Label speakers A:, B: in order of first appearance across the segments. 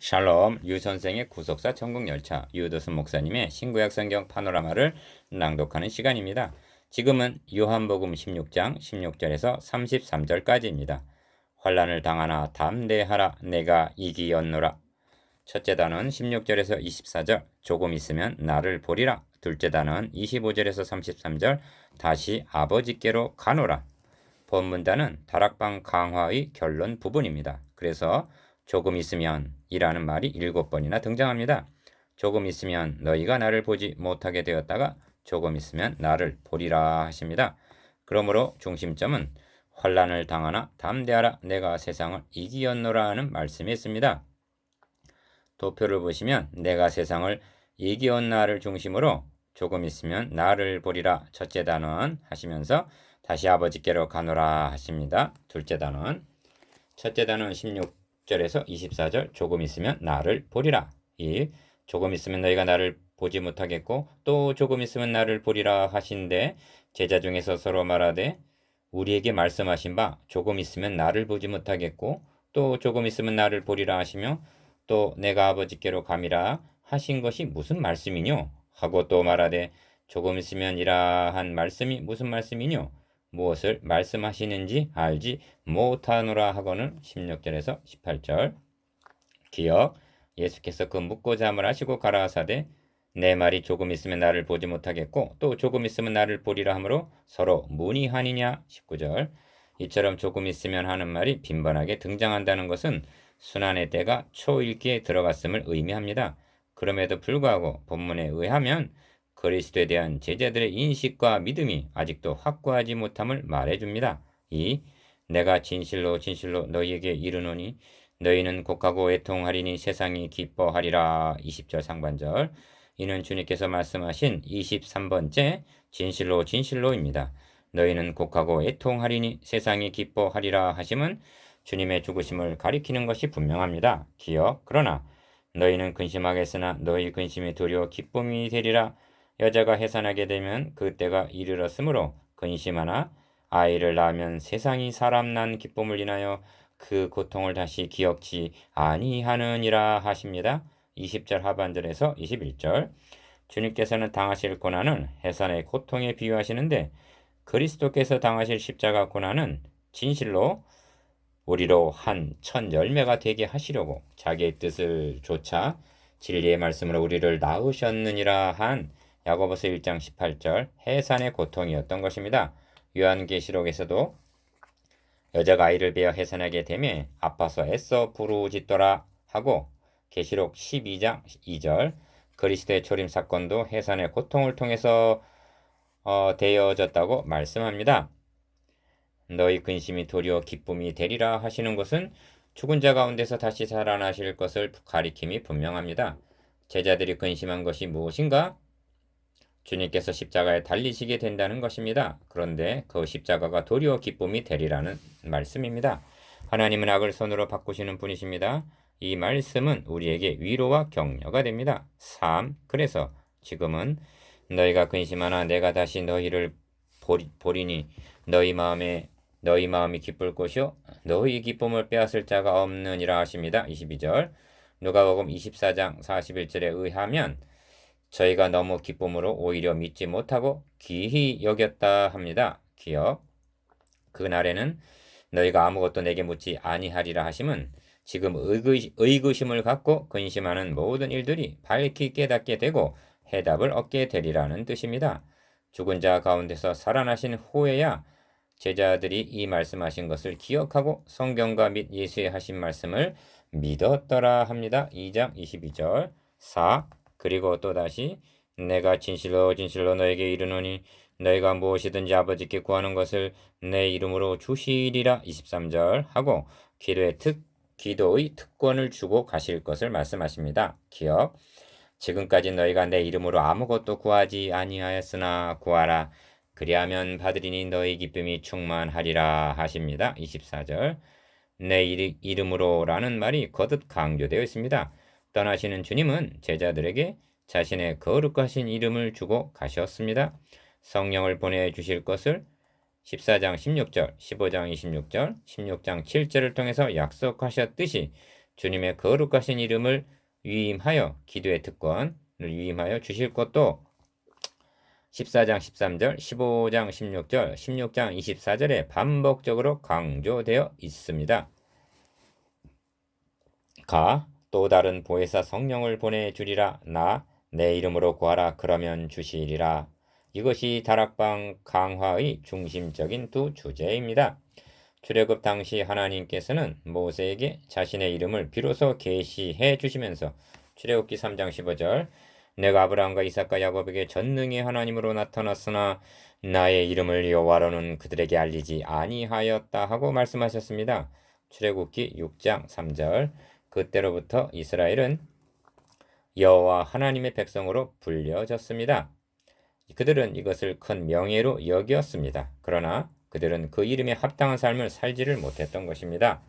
A: 샬롬, 유 선생의 구속사 천국열차, 유도순 목사님의 신구약 성경 파노라마를 낭독하는 시간입니다. 지금은 요한복음 16장 16절에서 33절까지입니다. 환난을 당하나 담대하라, 내가 이기었노라. 첫째 단어는 16절에서 24절, 조금 있으면 나를 보리라. 둘째 단어는 25절에서 33절, 다시 아버지께로 가노라. 본문단은 다락방 강화의 결론 부분입니다. 그래서 조금 있으면 이라는 말이 7번이나 등장합니다. 조금 있으면 너희가 나를 보지 못하게 되었다가 조금 있으면 나를 보리라 하십니다. 그러므로 중심점은 환난을 당하나 담대하라, 내가 세상을 이기었노라 하는 말씀이 있습니다. 도표를 보시면 내가 세상을 이기었나를 중심으로 조금 있으면 나를 보리라 첫째 단원 하시면서 다시 아버지께로 가노라 하십니다. 둘째 단원, 첫째 단원 16절에서 24절, 조금 있으면 나를 보리라. 이 조금 있으면 너희가 나를 보지 못하겠고 또 조금 있으면 나를 보리라 하신데, 제자 중에서 서로 말하되 우리에게 말씀하신 바 조금 있으면 나를 보지 못하겠고 또 조금 있으면 나를 보리라 하시며 또 내가 아버지께로 감이라 하신 것이 무슨 말씀이뇨? 하고 또 말하되 조금 있으면 이라 한 말씀이 무슨 말씀이뇨? 무엇을 말씀하시는지 알지 못하노라 하고는 16절에서 18절. 기억, 예수께서 그 묻고 잠을 하시고 가라 하사대 내 말이 조금 있으면 나를 보지 못하겠고 또 조금 있으면 나를 보리라 하므로 서로 문의하니냐. 19절. 이처럼 조금 있으면 하는 말이 빈번하게 등장한다는 것은 순환의 때가 초일기에 들어갔음을 의미합니다. 그럼에도 불구하고 본문에 의하면 그리스도에 대한 제자들의 인식과 믿음이 아직도 확고하지 못함을 말해줍니다. 이 내가 진실로 진실로 너희에게 이르노니 너희는 곡하고 애통하리니 세상이 기뻐하리라. 20절 상반절. 이는 주님께서 말씀하신 23번째 진실로 진실로입니다. 너희는 곡하고 애통하리니 세상이 기뻐하리라 하심은 주님의 죽으심을 가리키는 것이 분명합니다. 기억. 그러나 너희는 근심하겠으나 너희 근심이 도리어 기쁨이 되리라. 여자가 해산하게 되면 그때가 이르렀으므로 근심하나 아이를 낳으면 세상이 사람 난 기쁨을 인하여 그 고통을 다시 기억지 아니하느니라 하십니다. 20절 하반절에서 21절. 주님께서는 당하실 고난은 해산의 고통에 비유하시는데 그리스도께서 당하실 십자가 고난은 진실로 우리로 한 천 열매가 되게 하시려고 자기의 뜻을 조차 진리의 말씀으로 우리를 낳으셨느니라 한 야고보서 1장 18절 해산의 고통이었던 것입니다. 요한계시록에서도 여자가 아이를 베어 해산하게 되매 아파서 애써 부르짖더라 하고, 계시록 12장 2절 그리스도의 초림 사건도 해산의 고통을 통해서 되어졌다고 말씀합니다. 너희 근심이 도리어 기쁨이 되리라 하시는 것은 죽은 자 가운데서 다시 살아나실 것을 가리킴이 분명합니다. 제자들이 근심한 것이 무엇인가? 주님께서 십자가에 달리시게 된다는 것입니다. 그런데 그 십자가가 도리어 기쁨이 되리라는 말씀입니다. 하나님은 악을 선으로 바꾸시는 분이십니다. 이 말씀은 우리에게 위로와 격려가 됩니다. 3. 그래서 지금은 너희가 근심하나 내가 다시 너희를 보리니 너희 마음이 기쁠 것이요 너희 기쁨을 빼앗을 자가 없느니라 하십니다. 22절. 누가복음 24장 41절에 의하면 저희가 너무 기쁨으로 오히려 믿지 못하고 기히 여겼다 합니다. 기억. 그날에는 너희가 아무것도 내게 묻지 아니하리라 하심은 지금 의구심을 갖고 근심하는 모든 일들이 밝히 깨닫게 되고 해답을 얻게 되리라는 뜻입니다. 죽은 자 가운데서 살아나신 후에야 제자들이 이 말씀하신 것을 기억하고 성경과 및 예수의 하신 말씀을 믿었더라 합니다. 2장 22절. 4. 그리고 또다시 내가 진실로 진실로 너에게 이르노니 너희가 무엇이든지 아버지께 구하는 것을 내 이름으로 주시리라. 23절 하고 기도의 특권을 주고 가실 것을 말씀하십니다. 기억. 지금까지 너희가 내 이름으로 아무것도 구하지 아니하였으나 구하라. 그리하면 받으리니 너희 기쁨이 충만하리라 하십니다. 24절. 내 이름으로라는 말이 거듭 강조되어 있습니다. 떠나시는 주님은 제자들에게 자신의 거룩하신 이름을 주고 가셨습니다. 성령을 보내주실 것을 14장 16절, 15장 26절, 16장 7절을 통해서 약속하셨듯이 주님의 거룩하신 이름을 위임하여 기도의 특권을 위임하여 주실 것도 14장 13절, 15장 16절, 16장 24절에 반복적으로 강조되어 있습니다. 또 다른 보혜사 성령을 보내주리라. 내 이름으로 구하라. 그러면 주시리라. 이것이 다락방 강화의 중심적인 두 주제입니다. 출애굽 당시 하나님께서는 모세에게 자신의 이름을 비로소 계시해 주시면서 출애굽기 3장 15절 내가 아브라함과 이삭과 야곱에게 전능의 하나님으로 나타났으나 나의 이름을 여호와로는 그들에게 알리지 아니하였다 하고 말씀하셨습니다. 출애굽기 6장 3절 그때로부터 이스라엘은 여호와 하나님의 백성으로 불려졌습니다. 그들은 이것을 큰 명예로 여겼습니다. 그러나 그들은 그 이름에 합당한 삶을 살지를 못했던 것입니다.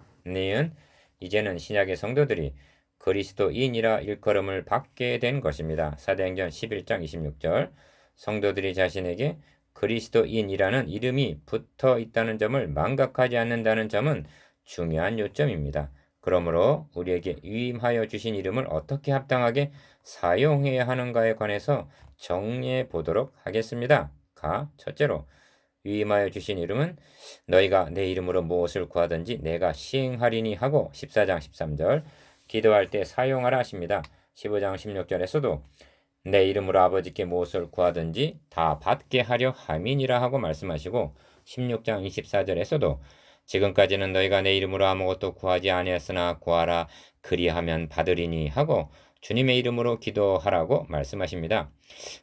A: 이제는 신약의 성도들이 그리스도인이라 일컬음을 받게 된 것입니다. 사도행전 11장 26절 성도들이 자신에게 그리스도인이라는 이름이 붙어 있다는 점을 망각하지 않는다는 점은 중요한 요점입니다. 그러므로 우리에게 위임하여 주신 이름을 어떻게 합당하게 사용해야 하는가에 관해서 정리해 보도록 하겠습니다. 첫째로 위임하여 주신 이름은 너희가 내 이름으로 무엇을 구하든지 내가 시행하리니 하고 14장 13절 기도할 때 사용하라 하십니다. 15장 16절에서도 내 이름으로 아버지께 무엇을 구하든지 다 받게 하려 함이니라 하고 말씀하시고 16장 24절에서도 지금까지는 너희가 내 이름으로 아무것도 구하지 아니했으나 구하라 그리하면 받으리니 하고 주님의 이름으로 기도하라고 말씀하십니다.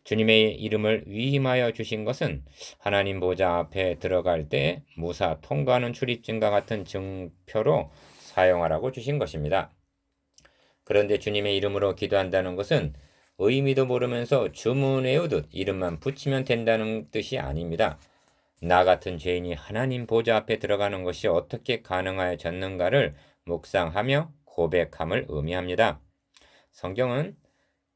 A: 주님의 이름을 위임하여 주신 것은 하나님 보좌 앞에 들어갈 때 무사 통과하는 출입증과 같은 증표로 사용하라고 주신 것입니다. 그런데 주님의 이름으로 기도한다는 것은 의미도 모르면서 주문외우듯 이름만 붙이면 된다는 뜻이 아닙니다. 나 같은 죄인이 하나님 보좌 앞에 들어가는 것이 어떻게 가능하여졌는가를 묵상하며 고백함을 의미합니다. 성경은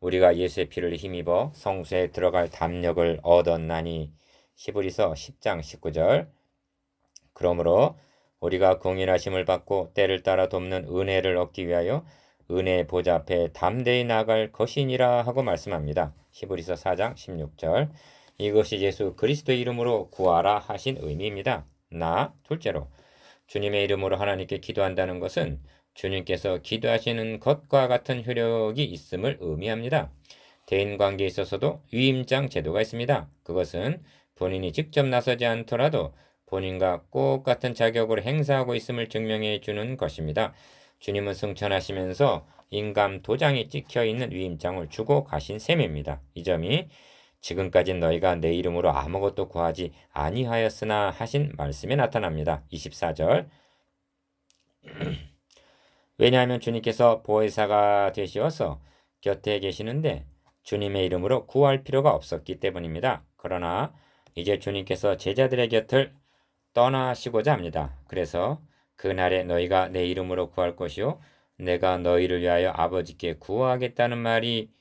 A: 우리가 예수의 피를 힘입어 성소에 들어갈 담력을 얻었나니 히브리서 10장 19절 그러므로 우리가 공인하심을 받고 때를 따라 돕는 은혜를 얻기 위하여 은혜의 보좌 앞에 담대히 나아갈 것이니라 하고 말씀합니다. 히브리서 4장 16절 이것이 예수 그리스도의 이름으로 구하라 하신 의미입니다. 둘째로 주님의 이름으로 하나님께 기도한다는 것은 주님께서 기도하시는 것과 같은 효력이 있음을 의미합니다. 대인관계에 있어서도 위임장 제도가 있습니다. 그것은 본인이 직접 나서지 않더라도 본인과 꼭 같은 자격을 행사하고 있음을 증명해 주는 것입니다. 주님은 승천하시면서 인감 도장이 찍혀 있는 위임장을 주고 가신 셈입니다. 이 점이 지금까지 너희가 내 이름으로 아무것도 구하지 아니하였으나 하신 말씀에 나타납니다. 24절 왜냐하면 주님께서 보혜사가 되시어서 곁에 계시는데 주님의 이름으로 구할 필요가 없었기 때문입니다. 그러나 이제 주님께서 제자들의 곁을 떠나시고자 합니다. 그래서 그날에 너희가 내 이름으로 구할 것이요 내가 너희를 위하여 아버지께 구하겠다는 말이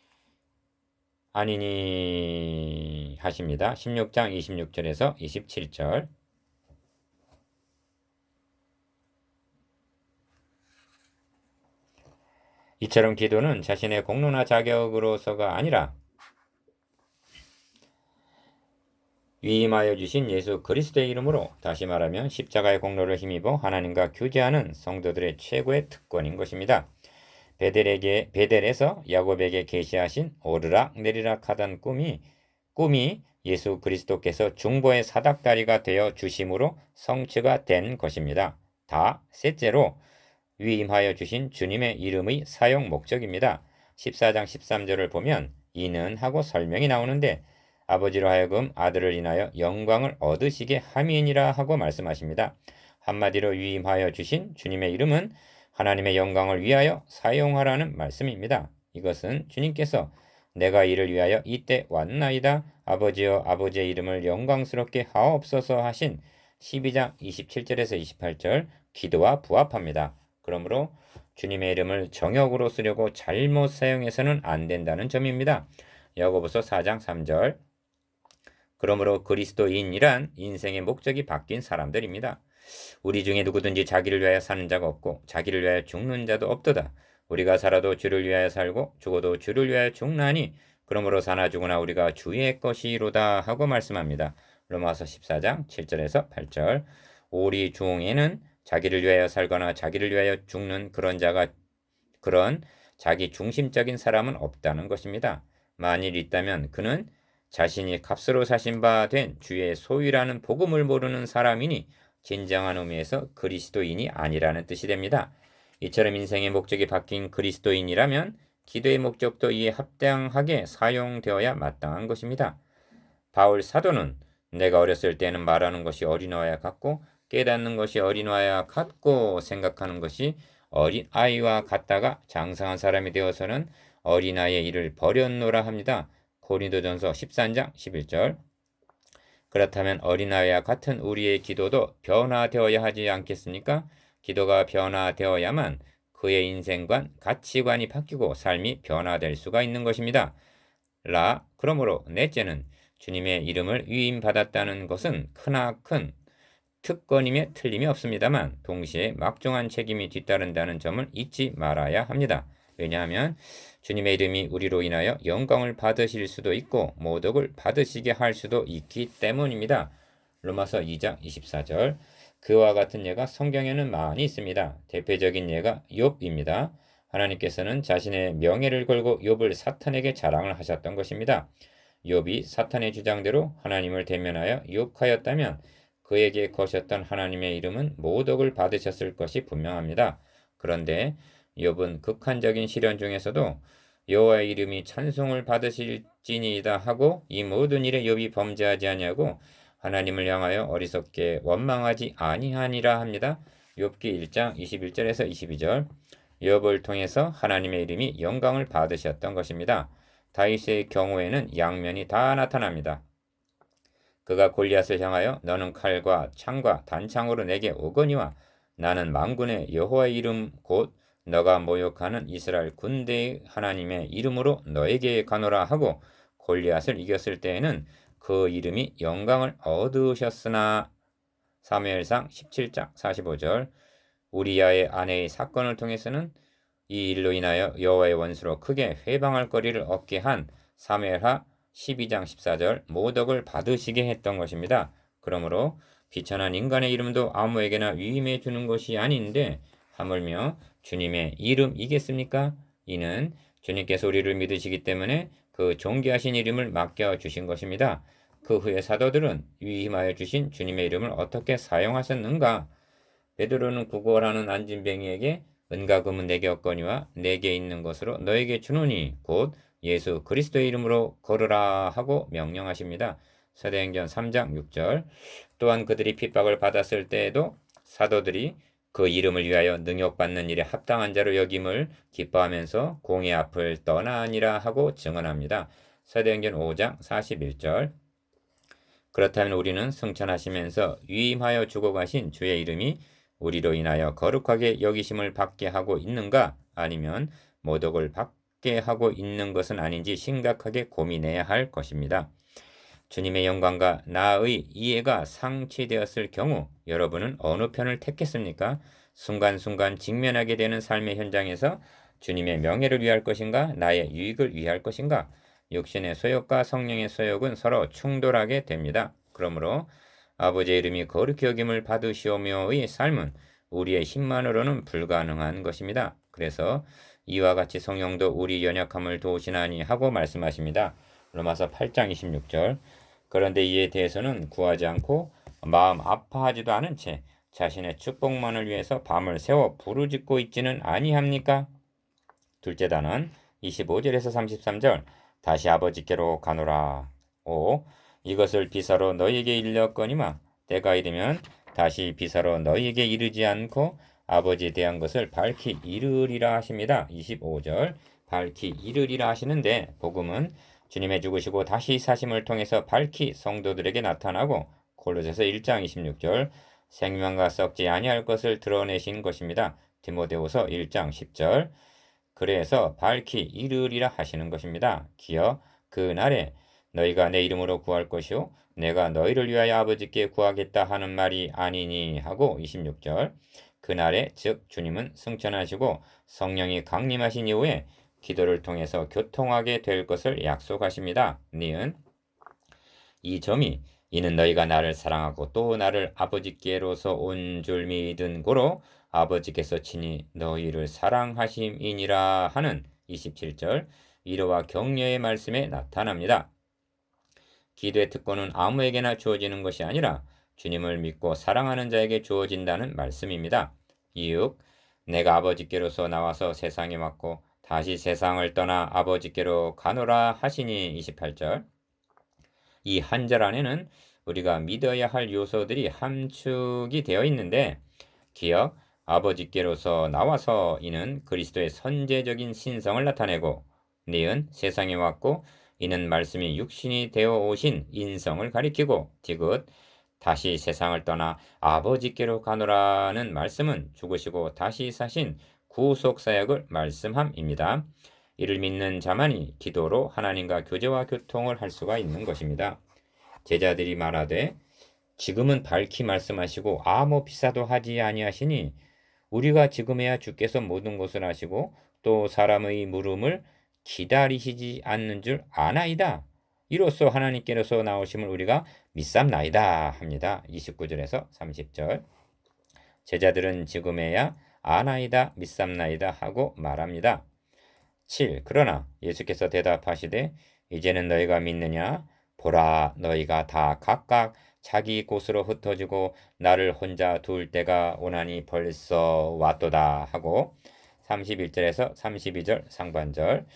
A: 아니니 하십니다. 16장 26절에서 27절 이처럼 기도는 자신의 공로나 자격으로서가 아니라 위임하여 주신 예수 그리스도의 이름으로 다시 말하면 십자가의 공로를 힘입어 하나님과 교제하는 성도들의 최고의 특권인 것입니다. 베델에서 야곱에게 계시하신 오르락 내리락 하던 꿈이 예수 그리스도께서 중보의 사닥다리가 되어 주심으로 성취가 된 것입니다. 셋째로 위임하여 주신 주님의 이름의 사용 목적입니다. 14장 13절을 보면 이는 하고 설명이 나오는데 아버지로 하여금 아들을 인하여 영광을 얻으시게 함이니라 하고 말씀하십니다. 한마디로 위임하여 주신 주님의 이름은 하나님의 영광을 위하여 사용하라는 말씀입니다. 이것은 주님께서 내가 이를 위하여 이때 왔나이다 아버지여 아버지의 이름을 영광스럽게 하옵소서 하신 12장 27절에서 28절 기도와 부합합니다. 그러므로 주님의 이름을 정역으로 쓰려고 잘못 사용해서는 안 된다는 점입니다. 야고보서 4장 3절 그러므로 그리스도인이란 인생의 목적이 바뀐 사람들입니다. 우리 중에 누구든지 자기를 위하여 사는 자가 없고 자기를 위하여 죽는 자도 없도다. 우리가 살아도 주를 위하여 살고 죽어도 주를 위하여 죽나니 그러므로 사나 죽으나 우리가 주의 것이로다 하고 말씀합니다. 로마서 14장 7절에서 8절. 우리 중에는 자기를 위하여 살거나 자기를 위하여 죽는 그런 자기 중심적인 사람은 없다는 것입니다. 만일 있다면 그는 자신이 값으로 사신 바 된 주의 소유라는 복음을 모르는 사람이니 진정한 의미에서 그리스도인이 아니라는 뜻이 됩니다. 이처럼 인생의 목적이 바뀐 그리스도인이라면 기도의 목적도 이에 합당하게 사용되어야 마땅한 것입니다. 바울 사도는 내가 어렸을 때는 말하는 것이 어린아이와 같고 깨닫는 것이 어린아이와 같고 생각하는 것이 어린아이와 같다가 장성한 사람이 되어서는 어린아이의 일을 버렸노라 합니다. 고린도전서 13장 11절. 그렇다면 어린아이와 같은 우리의 기도도 변화되어야 하지 않겠습니까? 기도가 변화되어야만 그의 인생관, 가치관이 바뀌고 삶이 변화될 수가 있는 것입니다. 그러므로 넷째는 주님의 이름을 위임받았다는 것은 크나큰 특권임에 틀림이 없습니다만 동시에 막중한 책임이 뒤따른다는 점을 잊지 말아야 합니다. 왜냐하면 주님의 이름이 우리로 인하여 영광을 받으실 수도 있고 모독을 받으시게 할 수도 있기 때문입니다. 로마서 2장 24절. 그와 같은 예가 성경에는 많이 있습니다. 대표적인 예가 욥입니다. 하나님께서는 자신의 명예를 걸고 욥을 사탄에게 자랑을 하셨던 것입니다. 욥이 사탄의 주장대로 하나님을 대면하여 욕하였다면 그에게 거셨던 하나님의 이름은 모독을 받으셨을 것이 분명합니다. 그런데 욥은 극한적인 시련 중에서도 여호와의 이름이 찬송을 받으실지니이다 하고 이 모든 일에 욥이 범죄하지 아니하고 하나님을 향하여 어리석게 원망하지 아니하니라 합니다. 욥기 1장 21절에서 22절. 욥을 통해서 하나님의 이름이 영광을 받으셨던 것입니다. 다윗의 경우에는 양면이 다 나타납니다. 그가 골리앗을 향하여 너는 칼과 창과 단창으로 내게 오거니와 나는 만군의 여호와의 이름 곧 너가 모욕하는 이스라엘 군대의 하나님의 이름으로 너에게 가노라 하고 골리앗을 이겼을 때에는 그 이름이 영광을 얻으셨으나 사무엘상 17장 45절. 우리야의 아내의 사건을 통해서는 이 일로 인하여 여호와의 원수로 크게 회방할 거리를 얻게 한 사무엘하 12장 14절 모독을 받으시게 했던 것입니다. 그러므로 비천한 인간의 이름도 아무에게나 위임해 주는 것이 아닌데 하물며 주님의 이름이겠습니까? 이는 주님께서 우리를 믿으시기 때문에 그 존귀하신 이름을 맡겨주신 것입니다. 그 후에 사도들은 위임하여 주신 주님의 이름을 어떻게 사용하셨는가? 베드로는 구걸하는 안진뱅이에게 은과 금은 내게 없거니와 내게 있는 것으로 너에게 주노니 곧 예수 그리스도의 이름으로 걸으라 하고 명령하십니다. 사도행전 3장 6절. 또한 그들이 핍박을 받았을 때에도 사도들이 그 이름을 위하여 능욕받는 일에 합당한 자로 여김을 기뻐하면서 공의 앞을 떠나니라 하고 증언합니다. 사도행전 5장 41절. 그렇다면 우리는 승천하시면서 위임하여 죽어가신 주의 이름이 우리로 인하여 거룩하게 여기심을 받게 하고 있는가? 아니면 모독을 받게 하고 있는 것은 아닌지 심각하게 고민해야 할 것입니다. 주님의 영광과 나의 이해가 상치되었을 경우 여러분은 어느 편을 택했습니까? 순간순간 직면하게 되는 삶의 현장에서 주님의 명예를 위할 것인가? 나의 유익을 위할 것인가? 육신의 소욕과 성령의 소욕은 서로 충돌하게 됩니다. 그러므로 아버지의 이름이 거룩히 여김을 받으시오며의 삶은 우리의 힘만으로는 불가능한 것입니다. 그래서 이와 같이 성령도 우리 연약함을 도우시나니 하고 말씀하십니다. 로마서 8장 26절. 그런데 이에 대해서는 구하지 않고 마음 아파하지도 않은 채 자신의 축복만을 위해서 밤을 새워 부르짖고 있지는 아니합니까? 둘째 단원 25절에서 33절. 다시 아버지께로 가노라. 이것을 비사로 너희에게 일렀거니와 때가 이르면 다시 비사로 너희에게 이르지 않고 아버지에 대한 것을 밝히 이르리라 하십니다. 25절. 밝히 이르리라 하시는데 복음은 주님의 죽으시고 다시 사심을 통해서 밝히 성도들에게 나타나고 골로새서 1장 26절 생명과 썩지 아니할 것을 드러내신 것입니다. 디모데후서 1장 10절. 그래서 밝히 이르리라 하시는 것입니다. 기어 그 날에 너희가 내 이름으로 구할 것이요 내가 너희를 위하여 아버지께 구하겠다 하는 말이 아니니 하고 26절 그날에 즉 주님은 승천하시고 성령이 강림하신 이후에 기도를 통해서 교통하게 될 것을 약속하십니다. 니은 이 점이 이는 너희가 나를 사랑하고 또 나를 아버지께로서 온 줄 믿은 고로 아버지께서 친히 너희를 사랑하심이니라 하는 27절 위로와 격려의 말씀에 나타납니다. 기도의 특권은 아무에게나 주어지는 것이 아니라 주님을 믿고 사랑하는 자에게 주어진다는 말씀입니다. 이윽 내가 아버지께로서 나와서 세상에 왔고 다시 세상을 떠나 아버지께로 가노라 하시니 28절 이 한 절 안에는 우리가 믿어야 할 요소들이 함축이 되어 있는데 기억 아버지께로서 나와서 이는 그리스도의 선제적인 신성을 나타내고 니은 세상에 왔고 이는 말씀이 육신이 되어 오신 인성을 가리키고 디귿 다시 세상을 떠나 아버지께로 가노라는 말씀은 죽으시고 다시 사신 구속 사역을 말씀함입니다. 이를 믿는 자만이 기도로 하나님과 교제와 교통을 할 수가 있는 것입니다. 제자들이 말하되 지금은 밝히 말씀하시고 아무 비사도 하지 아니하시니 우리가 지금에야 주께서 모든 것을 하시고 또 사람의 물음을 기다리시지 않는 줄 아나이다. 이로써 하나님께로서 나오심을 우리가 믿삼나이다 합니다. 29절에서 30절 제자들은 지금에야 아나이다 믿삼나이다 하고 말합니다. 7. 그러나 예수께서 대답하시되 이제는 너희가 믿느냐? 보라 너희가 다 각각 자기 곳으로 흩어지고 나를 혼자 둘 때가 오나니 벌써 왔도다 하고 31절에서 32절 상반절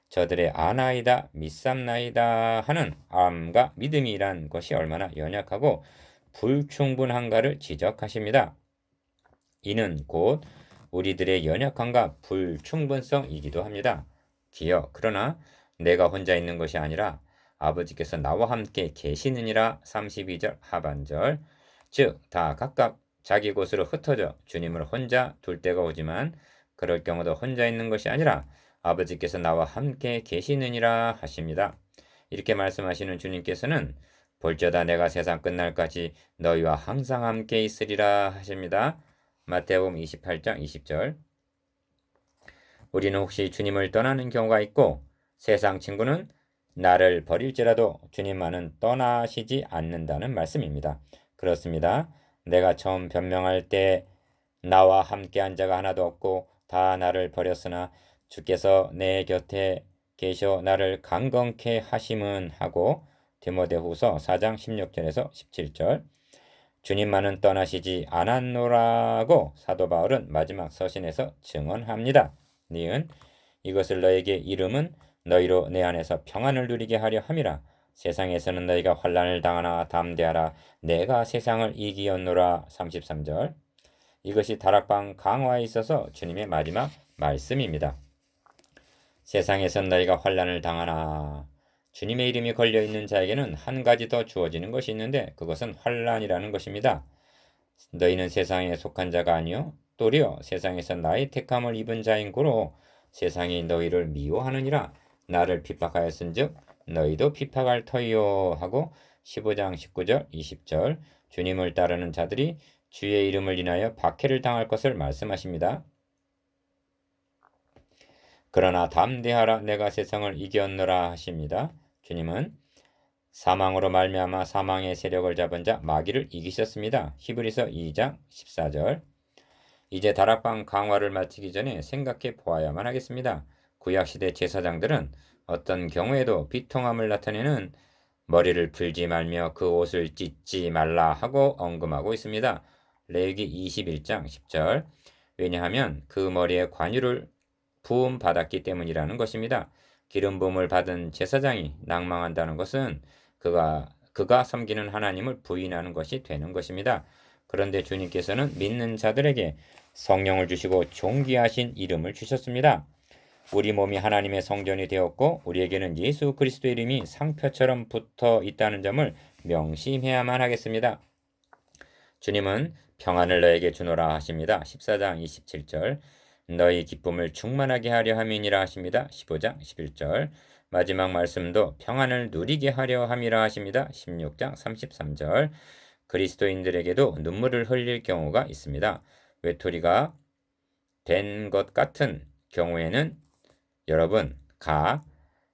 A: 저들의 아나이다 믿삼나이다 하는 암과 믿음이란 것이 얼마나 연약하고 불충분한가를 지적하십니다. 이는 곧 우리들의 연약함과 불충분성이기도 합니다. 기여 그러나 내가 혼자 있는 것이 아니라 아버지께서 나와 함께 계시느니라 32절 하반절 즉 다 각각 자기 곳으로 흩어져 주님을 혼자 둘 때가 오지만 그럴 경우도 혼자 있는 것이 아니라 아버지께서 나와 함께 계시느니라 하십니다. 이렇게 말씀하시는 주님께서는 볼지어다 내가 세상 끝날까지 너희와 항상 함께 있으리라 하십니다. 마태복음 28장 20절 우리는 혹시 주님을 떠나는 경우가 있고 세상 친구는 나를 버릴지라도 주님만은 떠나시지 않는다는 말씀입니다. 그렇습니다. 내가 처음 변명할 때 나와 함께한 자가 하나도 없고 다 나를 버렸으나 주께서 내 곁에 계셔 나를 강건케 하심은 하고 디모데후서 4장 16절에서 17절 주님만은 떠나시지 않았노라고 사도 바울은 마지막 서신에서 증언합니다. 니은 이것을 너에게 이름은 너희로 내 안에서 평안을 누리게 하려 함이라. 세상에서는 너희가 환난을 당하나 담대하라. 내가 세상을 이기었노라. 33절 이것이 다락방 강화에 있어서 주님의 마지막 말씀입니다. 세상에선 너희가 환난을 당하나 주님의 이름이 걸려있는 자에게는 한 가지 더 주어지는 것이 있는데 그것은 환난이라는 것입니다. 너희는 세상에 속한 자가 아니요 또리어 세상에서 나의 택함을 입은 자인 고로 세상이 너희를 미워하느니라. 나를 핍박하였은즉 너희도 핍박할 터이요 하고 15장 19절 20절 주님을 따르는 자들이 주의 이름을 인하여 박해를 당할 것을 말씀하십니다. 그러나 담대하라 내가 세상을 이겼노라 하십니다. 주님은 사망으로 말미암아 사망의 세력을 잡은 자 마귀를 이기셨습니다. 히브리서 2장 14절 이제 다락방 강화를 마치기 전에 생각해 보아야만 하겠습니다. 구약시대 제사장들은 어떤 경우에도 비통함을 나타내는 머리를 풀지 말며 그 옷을 찢지 말라 하고 언급하고 있습니다. 레위기 21장 10절 왜냐하면 그 머리에 관유를 부음 받았기 때문이라는 것입니다. 기름 부음을 받은 제사장이 낭망한다는 것은 그가 섬기는 하나님을 부인하는 것이 되는 것입니다. 그런데 주님께서는 믿는 자들에게 성령을 주시고 존귀하신 이름을 주셨습니다. 우리 몸이 하나님의 성전이 되었고 우리에게는 예수 그리스도의 이름이 상표처럼 붙어 있다는 점을 명심해야만 하겠습니다. 주님은 평안을 너에게 주노라 하십니다. 14장 27절 너희 기쁨을 충만하게 하려 함이니라 하십니다. 15장 11절 마지막 말씀도 평안을 누리게 하려 함이라 하십니다. 16장 33절. 그리스도인들에게도 눈물을 흘릴 경우가 있습니다. 외톨이가 된 것 같은 경우에는 여러분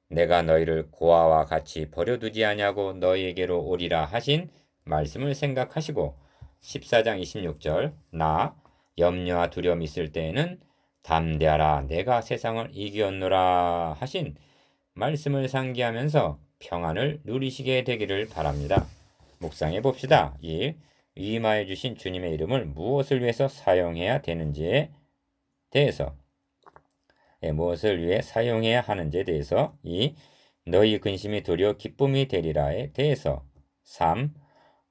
A: 내가 너희를 고아와 같이 버려두지 아니하고 너희에게로 오리라 하신 말씀을 생각하시고 14장 26절 염려와 두려움 있을 때에는 담대하라 내가 세상을 이기었노라 하신 말씀을 상기하면서 평안을 누리시게 되기를 바랍니다. 묵상해 봅시다. 1. 위임하여 주신 주님의 이름을 무엇을 위해서 사용해야 되는지에 대해서 무엇을 위해 사용해야 하는지에 대해서 2. 너희 근심이 도리어 기쁨이 되리라에 대해서 3.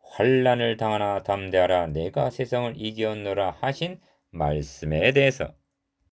A: 환난을 당하나 담대하라 내가 세상을 이기었노라 하신 말씀에 대해서